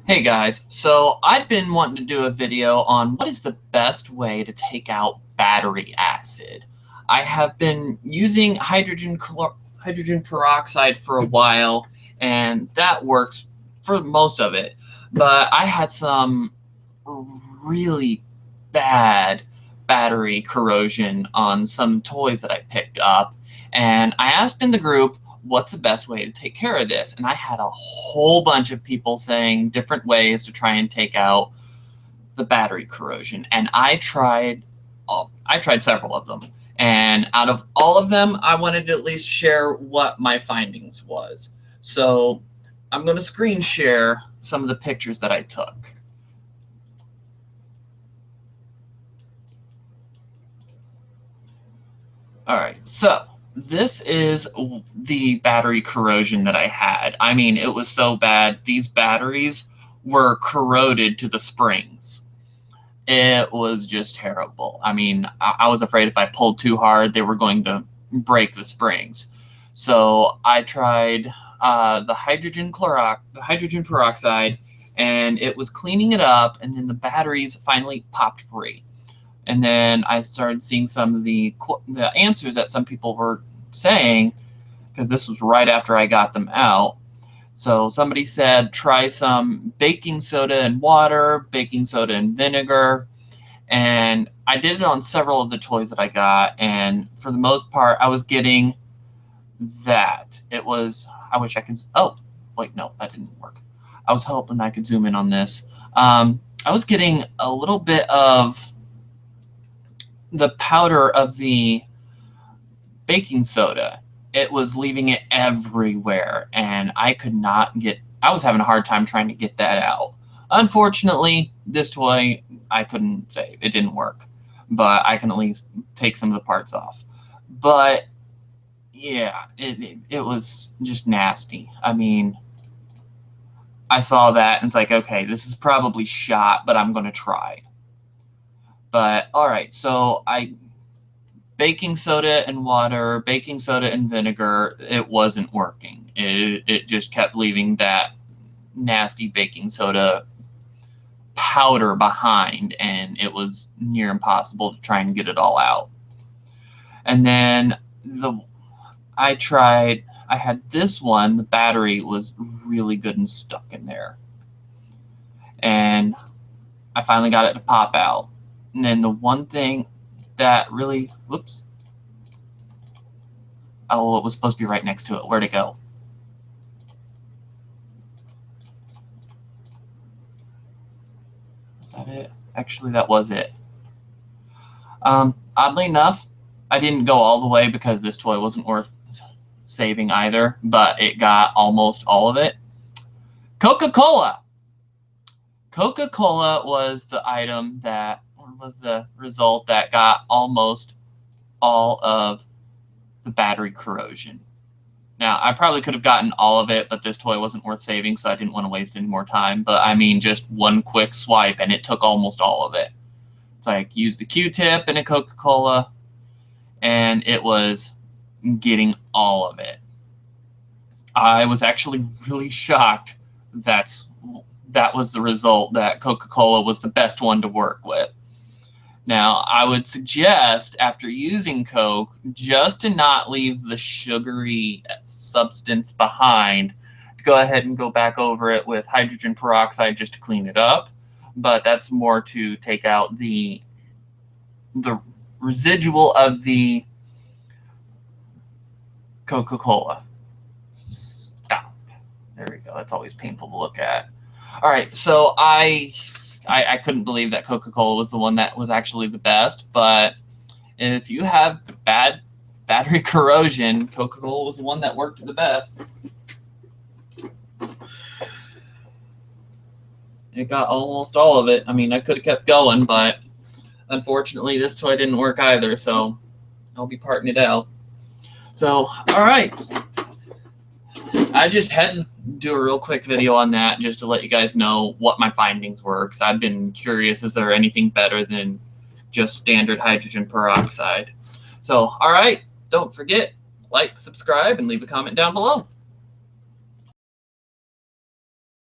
Hey guys, so I've been wanting to do a video on what is the best way to take out battery acid. I have been using hydrogen peroxide for a while, and that works for most of it. But I had some really bad battery corrosion on some toys that I picked up, and I asked in the group, what's the best way to take care of this? And I had a whole bunch of people saying different ways to try and take out the battery corrosion. And I tried several of them. And out of all of them, I wanted to at least share what my findings was. So I'm going to screen share some of the pictures that I took. All right, so this is the battery corrosion that I had. I mean, it was so bad. These batteries were corroded to the springs. It was just terrible. I mean, I was afraid if I pulled too hard, they were going to break the springs. So I tried the hydrogen peroxide, and it was cleaning it up, and then the batteries finally popped free. And then I started seeing some of the answers that some people were saying, because this was right after I got them out. So somebody said try some baking soda and water, baking soda and vinegar. And I did it on several of the toys that I got, and for the most part I was getting that. It was, I wish I could, oh wait, no, that didn't work. I was hoping I could zoom in on this. I was getting a little bit of the powder of the baking soda. It was leaving it everywhere, and I was having a hard time trying to get that out. Unfortunately, this toy, I couldn't save. It didn't work, but I can at least take some of the parts off. But yeah, it was just nasty. I mean, I saw that and it's like, okay, this is probably shot, but I'm going to try. But all right, so baking soda and water, baking soda and vinegar, it wasn't working. It just kept leaving that nasty baking soda powder behind, and it was near impossible to try and get it all out. And then I had this one, the battery was really good and stuck in there. And I finally got it to pop out. And then the one thing that really, whoops. Oh, it was supposed to be right next to it. Where'd it go? Was that it? Actually, that was it. Oddly enough, I didn't go all the way because this toy wasn't worth saving either, but it got almost all of it. Coca-Cola! Coca-Cola was the item that was the result that got almost all of the battery corrosion. Now, I probably could have gotten all of it, but this toy wasn't worth saving, so I didn't want to waste any more time. But I mean, just one quick swipe, and it took almost all of it. It's like, use the Q-tip in a Coca-Cola, and it was getting all of it. I was actually really shocked that was the result, that Coca-Cola was the best one to work with. Now, I would suggest, after using Coke, just to not leave the sugary substance behind, to go ahead and go back over it with hydrogen peroxide just to clean it up. But that's more to take out the residual of the Coca-Cola. Stop. There we go. That's always painful to look at. All right, so I couldn't believe that Coca-Cola was the one that was actually the best, but if you have bad battery corrosion, Coca-Cola was the one that worked the best. It got almost all of it. I mean, I could have kept going, but unfortunately this toy didn't work either, so I'll be parting it out. So, all right. I just had to do a real quick video on that just to let you guys know what my findings were, because I've been curious, is there anything better than just standard hydrogen peroxide? So, all right, don't forget, like, subscribe, and leave a comment down below.